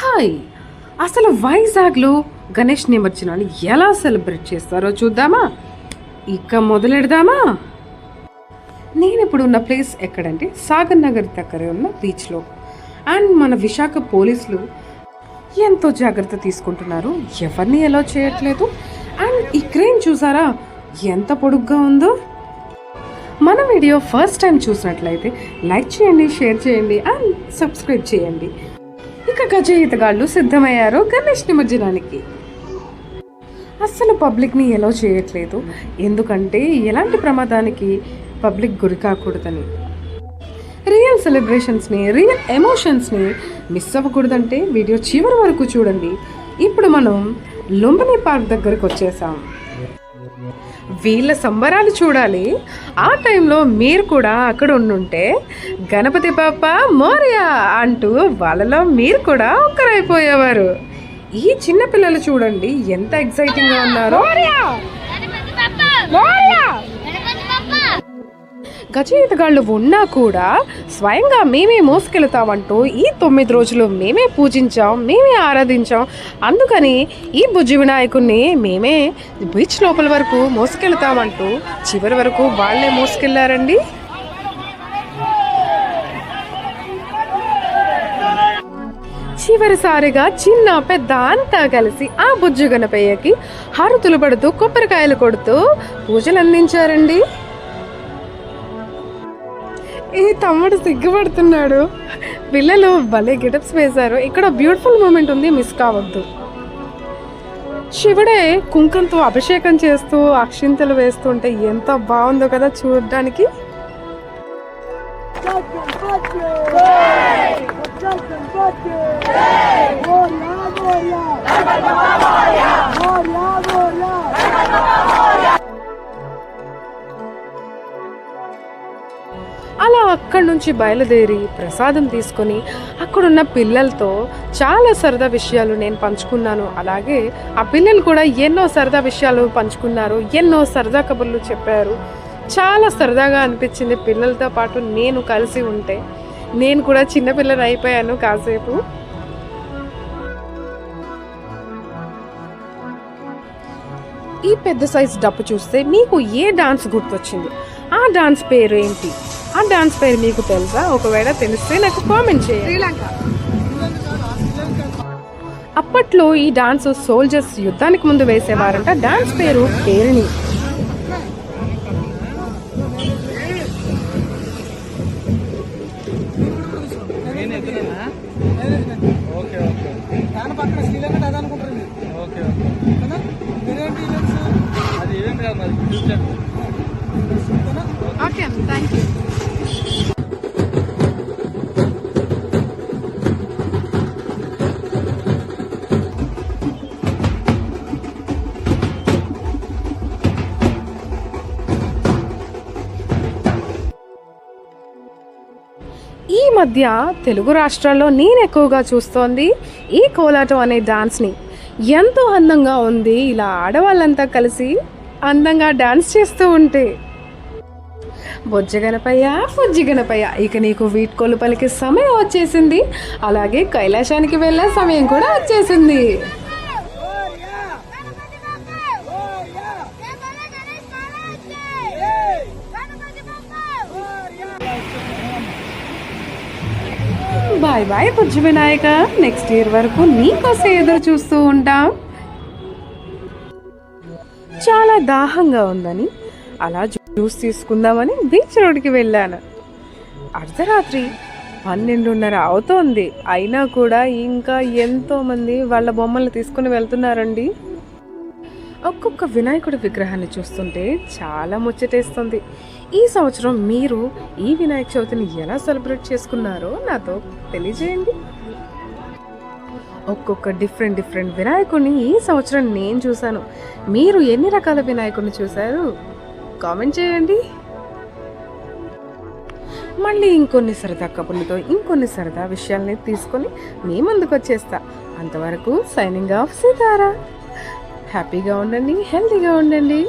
Hi, అసలు వైజాగ్లో గణేష్ నిమజ్జనాన్ని ఎలా సెలబ్రేట్ చేస్తారో చూద్దామా? ఇక మొదలెడదామా? నేను ఇప్పుడు ఉన్న ప్లేస్ ఎక్కడంటే సాగర్ నగర్ దగ్గర ఉన్న బీచ్లో. అండ్ మన విశాఖ పోలీసులు ఎంతో జాగ్రత్త తీసుకుంటున్నారు, ఎవరిని ఎలా చేయట్లేదు. అండ్ ఈ క్రేన్ చూసారా ఎంత పొడుగ్గా ఉందో? మన వీడియో ఫస్ట్ టైం చూసినట్లయితే లైక్ చేయండి, షేర్ చేయండి అండ్ సబ్స్క్రైబ్ చేయండి. ఇక గజ ఈతగాళ్ళు సిద్ధమయ్యారు గణేష్ నిమజ్జనానికి. అస్సలు పబ్లిక్ని ఎలా చేయట్లేదు, ఎందుకంటే ఎలాంటి ప్రమాదానికి పబ్లిక్ గురి కాకూడదని. రియల్ సెలబ్రేషన్స్ని, రియల్ ఎమోషన్స్ని మిస్ అవ్వకూడదంటే వీడియో చివరి వరకు చూడండి. ఇప్పుడు మనం లుంబిని పార్క్ దగ్గరకు వచ్చేసాం. వీళ్ళ సంబరాలు చూడాలి. ఆ టైంలో మీరు కూడా అక్కడ ఉండుంటే గణపతి బప్ప మోరియా అంటూ వాళ్ళలో మీరు కూడా ఒక్కరైపోయేవారు. ఈ చిన్న పిల్లలు చూడండి ఎంత ఎక్సైటింగ్గా ఉన్నారో. గజ ఈతగాళ్ళు ఉన్నా కూడా స్వయంగా మేమే మోసుకెళ్తామంటూ ఈ 9 రోజులు మేమే పూజించాం, మేమే ఆరాధించాం. అందుకని ఈ బుజ్జి వినాయకుడిని మేమే బీచ్ లోపల వరకు మోసుకెళ్తామంటూ చివరి వరకు వాళ్ళే మోసుకెళ్లారండి. చివరిసారిగా చిన్న పెద్ద అంతా కలిసి ఆ బుజ్జి గణపయ్యకి హారతులు పడుతూ కొబ్బరికాయలు కొడుతూ పూజలు అందించారండి. ఈ తమ్ముడు సిగ్గుపడుతున్నాడు. పిల్లలు భలే గెటప్స్ వేశారు. ఇక్కడ బ్యూటిఫుల్ మూమెంట్ ఉంది, మిస్ కావద్దు. శివుడే కుంకంతో అభిషేకం చేస్తూ అక్షింతలు వేస్తుంటే ఎంత బాగుందో కదా చూడడానికి. అలా అక్కడి నుంచి బయలుదేరి ప్రసాదం తీసుకొని అక్కడున్న పిల్లలతో చాలా సరదా విషయాలు నేను పంచుకున్నాను. అలాగే ఆ పిల్లలు కూడా ఎన్నో సరదా విషయాలు పంచుకున్నారు, ఎన్నో సరదా కబుర్లు చెప్పారు. చాలా సరదాగా అనిపించింది పిల్లలతో పాటు నేను కలిసి ఉంటే. నేను కూడా చిన్నపిల్లని అయిపోయాను కాసేపు. ఈ పెద్ద సైజ్ డప్పు చూస్తే మీకు ఏ డాన్స్ గుర్తొచ్చింది? ఆ డాన్స్ పేరు ఏంటి? ఆ డాన్స్ పేరు మీకు తెలుసా? ఒకవేళ తెలిస్తే నాకు కామెంట్ చేయండి. అప్పట్లో ఈ డాన్స్ సోల్జర్స్ యుద్ధానికి ముందు వేసేవారంట. డాన్స్ పేరు పేరిణి. Okay, thank you. ఈ మధ్య తెలుగు రాష్ట్రాల్లో నేను ఎక్కువగా చూస్తోంది ఈ కోలాటం అనే డాన్స్ని. ఎంతో అందంగా ఉంది. ఇలా ఆడవాళ్ళంతా కలిసి అందంగా డాన్స్ చేస్తూ ఉంటే. బొజ్జ గణపయ్య, బుజ్జి గణపయ్య, ఇక నీకు వీడ్కోలు పలికే సమయం వచ్చేసింది. అలాగే కైలాసానికి వెళ్ళే సమయం కూడా వచ్చేసింది. బాయ్ బాయ్ బుజ్జి వినాయక. నెక్స్ట్ ఇయర్ వరకు నీకోసం ఎదురు చూస్తూ ఉంటాం. చాలా దాహంగా ఉందని అలా జ్యూస్ తీసుకుందామని బీచ్ రోడ్కి వెళ్ళాను. అర్ధరాత్రి 12:30 అవుతోంది. అయినా కూడా ఇంకా ఎంతోమంది వాళ్ళ బొమ్మలు తీసుకుని వెళ్తున్నారండి. ఒక్కొక్క వినాయకుడి విగ్రహాన్ని చూస్తుంటే చాలా ముచ్చటేస్తుంది. ఈ సంవత్సరం మీరు ఈ వినాయక చవితిని ఎలా సెలబ్రేట్ చేసుకున్నారో నాతో తెలియజేయండి. ఒక్కొక్క డిఫరెంట్ వినాయకుడిని ఈ సంవత్సరం నేను చూశాను. మీరు ఎన్ని రకాల వినాయకుడిని చూశారు కామెంట్ చేయండి. మళ్ళీ ఇంకొన్ని సరదా కబుర్లతో ఇంకొన్ని సరదా విషయాల్ని తీసుకొని మీ ముందుకు వచ్చేస్తా. అంతవరకు సైనింగ్ ఆఫ్ సీతారా. హ్యాపీగా ఉండండి, హెల్తీగా ఉండండి.